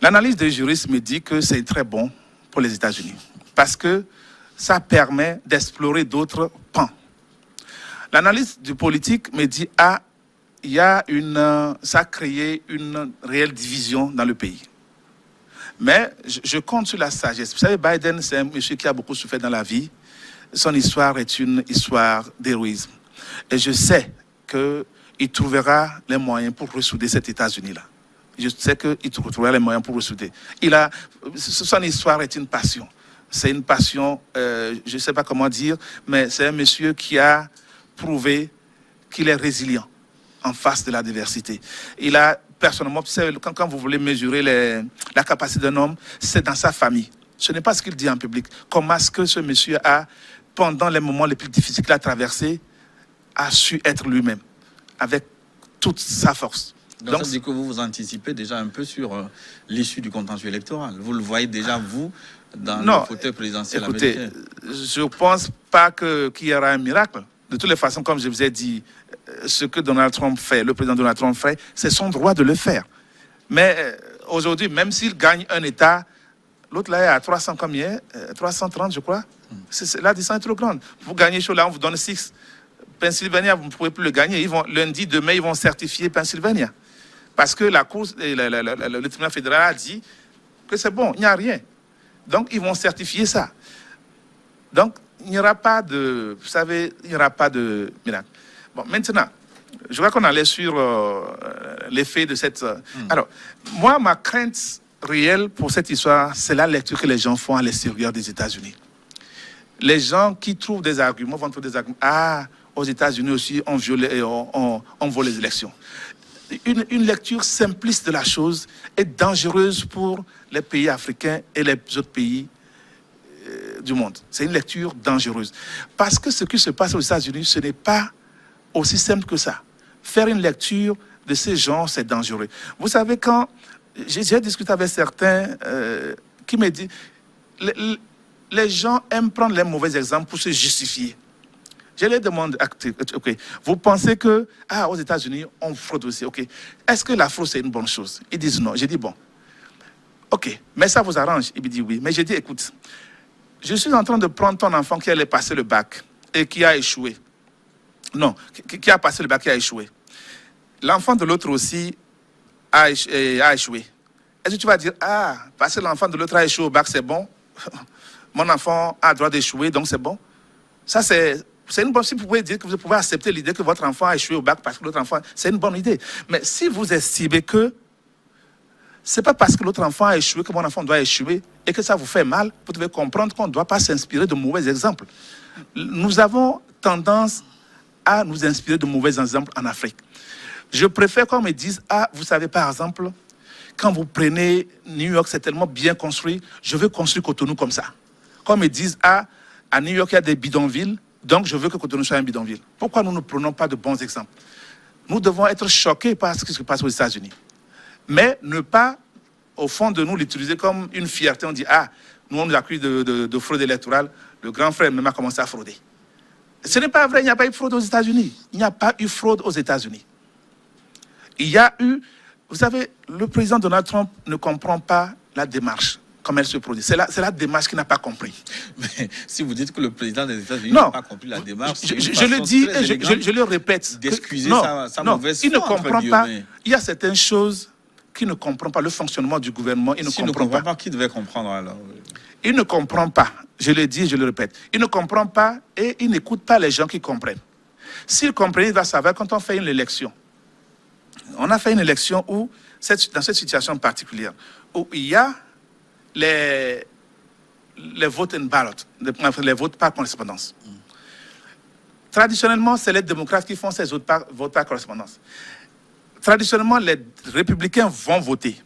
L'analyse des juristes me dit que c'est très bon pour les États-Unis parce que ça permet d'explorer d'autres pans. L'analyse du politique me dit ça a créé une réelle division dans le pays. Mais je compte sur la sagesse. Vous savez, Biden, c'est un monsieur qui a beaucoup souffert dans la vie. Son histoire est une histoire d'héroïsme. Et je sais qu'il trouvera les moyens pour ressouder cet États-Unis-là. Je sais qu'il trouvera les moyens pour ressouder. Son histoire est une passion. C'est une passion, je ne sais pas comment dire, mais c'est un monsieur qui a prouvé qu'il est résilient en face de l'adversité. Il a, personnellement, quand vous voulez mesurer la capacité d'un homme, c'est dans sa famille. Ce n'est pas ce qu'il dit en public. Comment est-ce que ce monsieur a, pendant les moments les plus difficiles qu'il a traversés, a su être lui-même, avec toute sa force. Donc ça veut dire que vous vous anticipez déjà un peu sur l'issue du contentieux électoral. Vous le voyez déjà, vous, dans le fauteuil présidentiel américain. Je ne pense pas qu'il y aura un miracle. De toutes les façons, comme je vous ai dit, ce que Donald Trump fait, le président Donald Trump fait, c'est son droit de le faire. Mais aujourd'hui, même s'il gagne un État, l'autre là est à 300 combien 330, je crois. La distance est trop grande. Vous gagnez chaud là, on vous donne 6. Pennsylvania, vous ne pouvez plus le gagner. Lundi, demain, ils vont certifier Pennsylvania. Parce que la Cour, le tribunal fédéral a dit que c'est bon, il n'y a rien. Donc, ils vont certifier ça. Donc, il n'y aura pas de... Vous savez, il n'y aura pas de miracle. Bon, maintenant, je crois qu'on allait sur l'effet de cette... Alors, moi, ma crainte réelle pour cette histoire, c'est la lecture que les gens font à l'extérieur des États-Unis. Les gens qui trouvent des arguments vont trouver des arguments. Aux États-Unis aussi, on volé les élections. une lecture simpliste de la chose est dangereuse pour les pays africains et les autres pays du monde. C'est une lecture dangereuse. Parce que ce qui se passe aux États-Unis, ce n'est pas aussi simple que ça. Faire une lecture de ces gens, c'est dangereux. Vous savez, quand j'ai discuté avec certains qui me disent les gens aiment prendre les mauvais exemples pour se justifier. Je les demande, ok, vous pensez que aux États-Unis, on fraude aussi, ok. Est-ce que la fraude, c'est une bonne chose? Ils disent non. J'ai dit bon, ok, mais ça vous arrange? Il me dit oui. Mais j'ai dit, écoute, je suis en train de prendre ton enfant qui allait passer le bac et qui a échoué. Non, qui a passé le bac, qui a échoué. L'enfant de l'autre aussi a échoué. Est-ce que tu vas dire, parce que l'enfant de l'autre a échoué au bac, c'est bon? Mon enfant a le droit d'échouer, donc c'est bon? Ça, c'est une bonne... Si vous pouvez dire que vous pouvez accepter l'idée que votre enfant a échoué au bac parce que l'autre enfant... C'est une bonne idée. Mais si vous estimez que c'est pas parce que l'autre enfant a échoué que mon enfant doit échouer et que ça vous fait mal, vous devez comprendre qu'on ne doit pas s'inspirer de mauvais exemples. Nous avons tendance à nous inspirer de mauvais exemples en Afrique. Je préfère qu'on me dise, vous savez, par exemple, quand vous prenez New York, c'est tellement bien construit, je veux construire Cotonou comme ça. Qu'on me dise, à New York, il y a des bidonvilles, donc je veux que Cotonou soit un bidonville. Pourquoi nous ne prenons pas de bons exemples? Nous devons être choqués par ce qui se passe aux États-Unis. Mais ne pas, au fond de nous, l'utiliser comme une fierté. On dit, nous, on nous accuse de fraude électorale. Le grand frère même a commencé à frauder. Ce n'est pas vrai, il n'y a pas eu de fraude aux États-Unis. Il n'y a pas eu fraude aux États-Unis. Il y a eu... Vous savez, le président Donald Trump ne comprend pas la démarche, comme elle se produit. C'est la démarche qu'il n'a pas compris. Mais si vous dites que le président des États-Unis n'a pas compris la démarche, je le dis et je le répète. D'excuser sa mauvaise foi, il ne comprend pas. Il y a certaines choses qu'il ne comprend pas. Le fonctionnement du gouvernement, il ne comprend pas. Qui devait comprendre alors? Il ne comprend pas. Je le dis et je le répète. Il ne comprend pas et il n'écoute pas les gens qui comprennent. S'il comprend, il va savoir quand on fait une élection. On a fait une élection où, dans cette situation particulière, où il y a les votes in ballot, les votes par correspondance. Traditionnellement, c'est les démocrates qui font ces votes par correspondance. Traditionnellement, les républicain vont voter.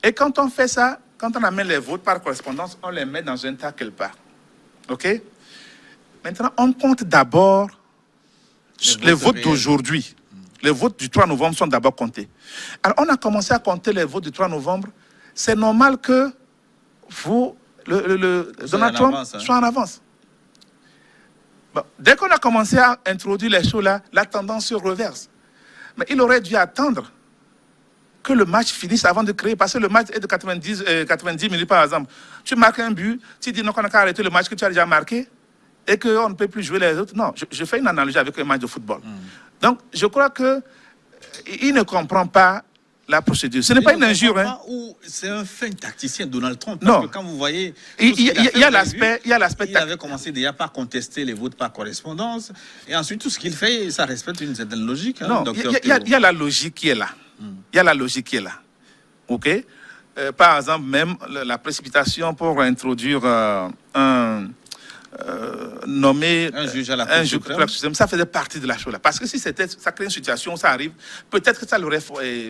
Et quand on fait ça, quand on amène les votes par correspondance, on les met dans un tas quelque part. OK? Maintenant, on compte d'abord les votes d'aujourd'hui. Les votes du 3 novembre sont d'abord comptés. Alors, on a commencé à compter les votes du 3 novembre. C'est normal que Donald Trump soit en avance. Bon, dès qu'on a commencé à introduire les choses-là, la tendance se reverse. Mais il aurait dû attendre que le match finisse avant de créer, parce que le match est de 90 minutes par exemple. Tu marques un but, tu dis non, qu'on a qu'à arrêter le match que tu as déjà marqué et qu'on ne peut plus jouer les autres. Non, je fais une analogie avec un match de football. Donc, je crois qu'il ne comprend pas la procédure. Ce n'est pas une injure. C'est un fin tacticien, Donald Trump. Non. Parce que quand vous voyez... Il y a l'aspect... Il avait commencé déjà par contester les votes par correspondance. Et ensuite, tout ce qu'il fait, ça respecte une certaine logique. Non, il y a la logique qui est là. Il y a la logique qui est là. OK? Par exemple, même la précipitation pour introduire nommer un juge à la Cour suprême, ça faisait partie de la chose là. Parce que si ça crée une situation où ça arrive, peut-être que ça l'aurait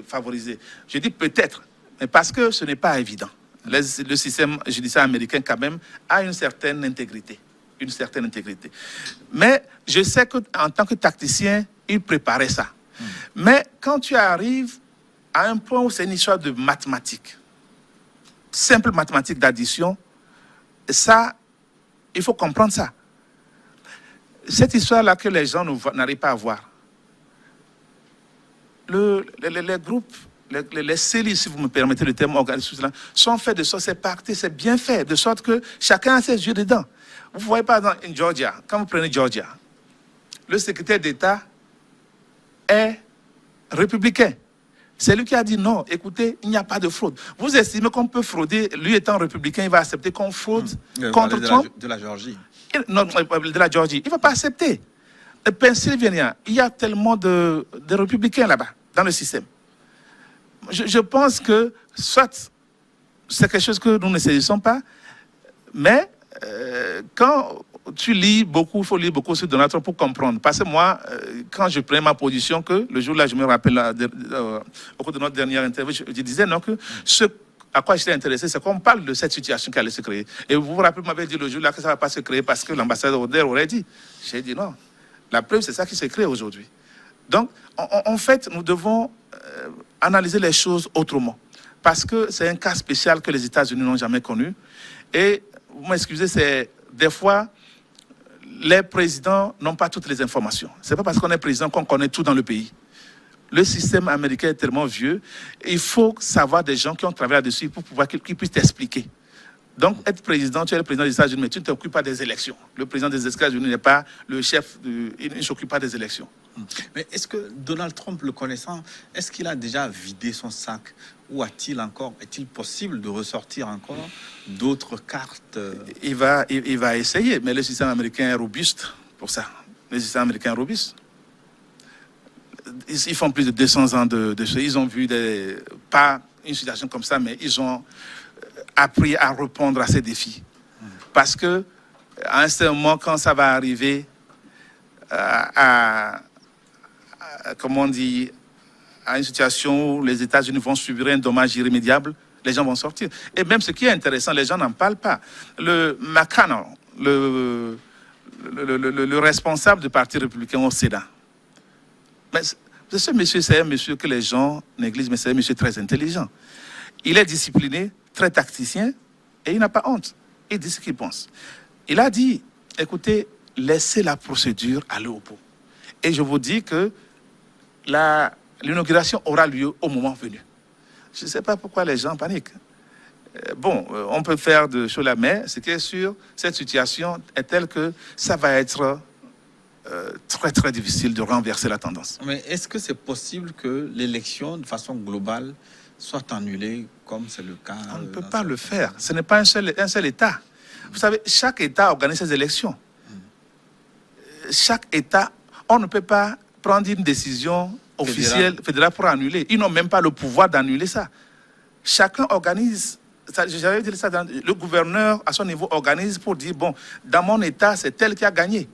favorisé. Je dis peut-être, mais parce que ce n'est pas évident. Le système judiciaire américain, quand même, a une certaine intégrité. Mais je sais qu'en tant que tacticien, il préparait ça. Mais quand tu arrives à un point où c'est une histoire de mathématiques, simple mathématiques d'addition, ça, il faut comprendre ça. Cette histoire-là que les gens n'arrivent pas à voir. Les groupes, les cellules, si vous me permettez le terme, sont faits de sorte, c'est pacté, c'est bien fait, de sorte que chacun a ses yeux dedans. Vous voyez par exemple en Georgia, quand vous prenez Georgia, le secrétaire d'État est républicain. C'est lui qui a dit non, écoutez, il n'y a pas de fraude. Vous estimez qu'on peut frauder, lui étant républicain, il va accepter qu'on fraude contre Trump? De la Géorgie. Non, de la Géorgie. Il ne va pas accepter. Pennsylvania, il y a tellement de républicains là-bas, dans le système. Je pense que, soit c'est quelque chose que nous ne saisissons pas, mais quand tu lis beaucoup, il faut lire beaucoup sur Donald Trump pour comprendre. Parce que moi, quand je prends ma position, que le jour-là, je me rappelle, au cours de notre dernière interview, je disais non, que ce à quoi j'étais intéressé, c'est qu'on parle de cette situation qui allait se créer. Et vous vous rappelez, vous m'avez dit le jour-là que ça ne va pas se créer parce que l'ambassadeur Oder aurait dit. J'ai dit non. La preuve, c'est ça qui se crée aujourd'hui. Donc, en fait, nous devons analyser les choses autrement. Parce que c'est un cas spécial que les États-Unis n'ont jamais connu. Et, vous m'excusez, c'est des fois, les présidents n'ont pas toutes les informations. Ce n'est pas parce qu'on est président qu'on connaît tout dans le pays. Le système américain est tellement vieux. Il faut savoir des gens qui ont travaillé là-dessus pour pouvoir qu'ils puissent t'expliquer. Donc, être président, tu es le président des États-Unis, mais tu ne t'occupes pas des élections. Le président des États-Unis n'est pas le chef, il ne s'occupe pas des élections. Mais est-ce que Donald Trump, le connaissant, est-ce qu'il a déjà vidé son sac? Ou est-il possible de ressortir encore d'autres cartes? Il va essayer, mais le système américain est robuste pour ça. Le système américain est robuste. Ils font plus de 200 ans de choses. Ils ont vu pas une situation comme ça, mais ils ont appris à répondre à ces défis. Parce que, à un certain moment, quand ça va arriver comment on dit, à une situation où les États-Unis vont subir un dommage irrémédiable, les gens vont sortir. Et même ce qui est intéressant, les gens n'en parlent pas. Le McConnell, le responsable du Parti républicain au Sénat, mais ce monsieur, c'est un monsieur que les gens négligent, mais c'est un monsieur très intelligent. Il est discipliné, très tacticien, et il n'a pas honte. Il dit ce qu'il pense. Il a dit, écoutez, laissez la procédure aller au bout. Et je vous dis que l'inauguration aura lieu au moment venu. Je ne sais pas pourquoi les gens paniquent. On peut faire de choses là, mais ce qui est sûr, cette situation est telle que ça va être très très difficile de renverser la tendance. Mais est-ce que c'est possible que l'élection, de façon globale, soit annulée comme c'est le cas? On ne peut pas le faire. Ce n'est pas un seul État. Vous savez, chaque État organise ses élections. Chaque État, on ne peut pas prendre une décision officielle, fédérale pour annuler. Ils n'ont même pas le pouvoir d'annuler ça. Chacun organise. J'avais dit ça, le gouverneur, à son niveau, organise pour dire, bon, dans mon État, c'est tel qui a gagné.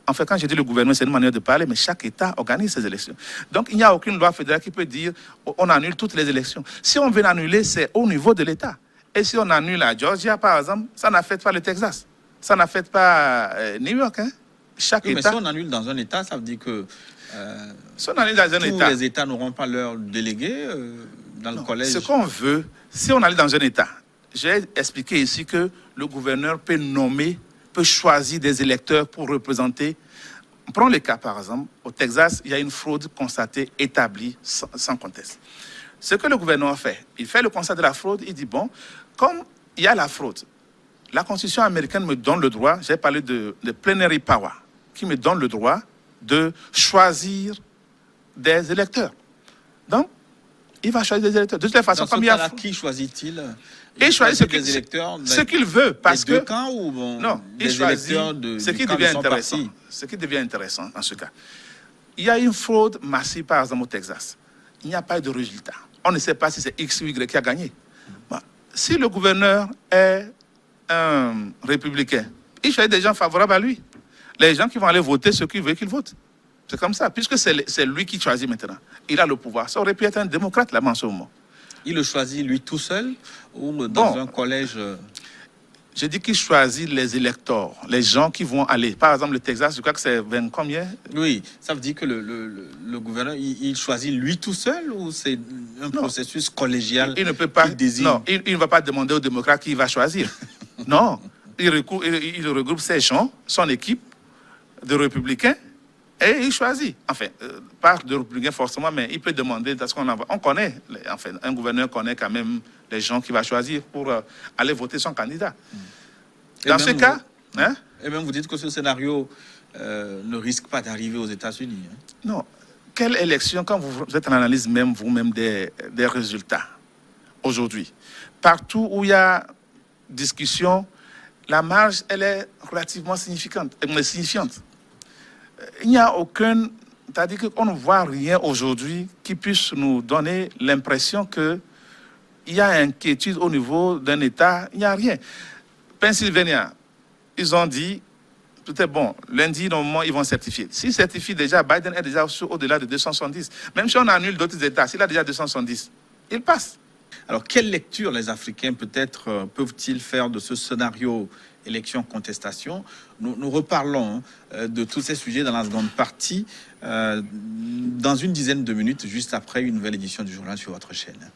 En fait, quand je dis le gouvernement, c'est une manière de parler, mais chaque État organise ses élections. Donc, il n'y a aucune loi fédérale qui peut dire on annule toutes les élections. Si on veut l'annuler, c'est au niveau de l'État. Et si on annule la Georgia, par exemple, ça n'affecte pas le Texas. Ça n'affecte pas New York. Hein. Chaque oui, État. Mais si on annule dans un État, ça veut dire que si on annule dans un tous État, les États n'auront pas leur délégué dans le collège. Ce qu'on veut, si on allait dans un État, j'ai expliqué ici que le gouverneur peut choisir des électeurs pour représenter. Prends le cas, par exemple, au Texas, il y a une fraude constatée, établie, sans conteste. Ce que le gouvernement fait, il fait le constat de la fraude, il dit, bon, comme il y a la fraude, la Constitution américaine me donne le droit, j'ai parlé de plenary power, qui me donne le droit de choisir des électeurs. Donc, il va choisir des électeurs. De toute façon, comme il y a... Qui choisit-il? Il choisit des électeurs, ce qu'il veut, parce que... camps ou non, il choisit ce qui devient intéressant. Ce qui devient intéressant dans ce cas. Il y a une fraude massive, par exemple, au Texas. Il n'y a pas eu de résultat. On ne sait pas si c'est X ou Y qui a gagné. Bon, si le gouverneur est un républicain, il choisit des gens favorables à lui. Les gens qui vont aller voter ce qu'il veut qu'ils votent. C'est comme ça, puisque c'est lui qui choisit maintenant. Il a le pouvoir. Ça aurait pu être un démocrate là-bas en ce moment. Il le choisit lui tout seul ou dans un collège? Je dis qu'il choisit les électeurs, les gens qui vont aller. Par exemple, le Texas, je crois que c'est 20 combien? Oui, ça veut dire que le gouverneur, il choisit lui tout seul ou c'est un processus collégial? Il ne peut pas. Non, il ne va pas demander aux démocrates qui va choisir. Non, il regroupe ses gens, son équipe de républicains, et il choisit. Enfin, pas de républicains forcément, mais il peut demander, parce on connaît, enfin, un gouverneur connaît quand même les gens qu'il va choisir pour aller voter son candidat. Dans ce cas... Et même vous dites que ce scénario ne risque pas d'arriver aux États-Unis. Hein? Non. Quelle élection, quand vous êtes en analyse même vous-même des résultats aujourd'hui, partout où il y a discussion, la marge, elle est relativement signifiante. Il n'y a aucun... C'est-à-dire qu'on ne voit rien aujourd'hui qui puisse nous donner l'impression qu'il y a inquiétude au niveau d'un État. Il n'y a rien. Pennsylvania, ils ont dit tout est bon. Lundi, normalement, ils vont certifier. S'ils certifient déjà, Biden est déjà au-delà de 270. Même si on annule d'autres États, s'il a déjà 270, il passe. Alors, quelle lecture les Africains peut-être peuvent-ils faire de ce scénario élection-contestation? Nous reparlons de tous ces sujets dans la seconde partie, dans une dizaine de minutes, juste après une nouvelle édition du journal sur votre chaîne.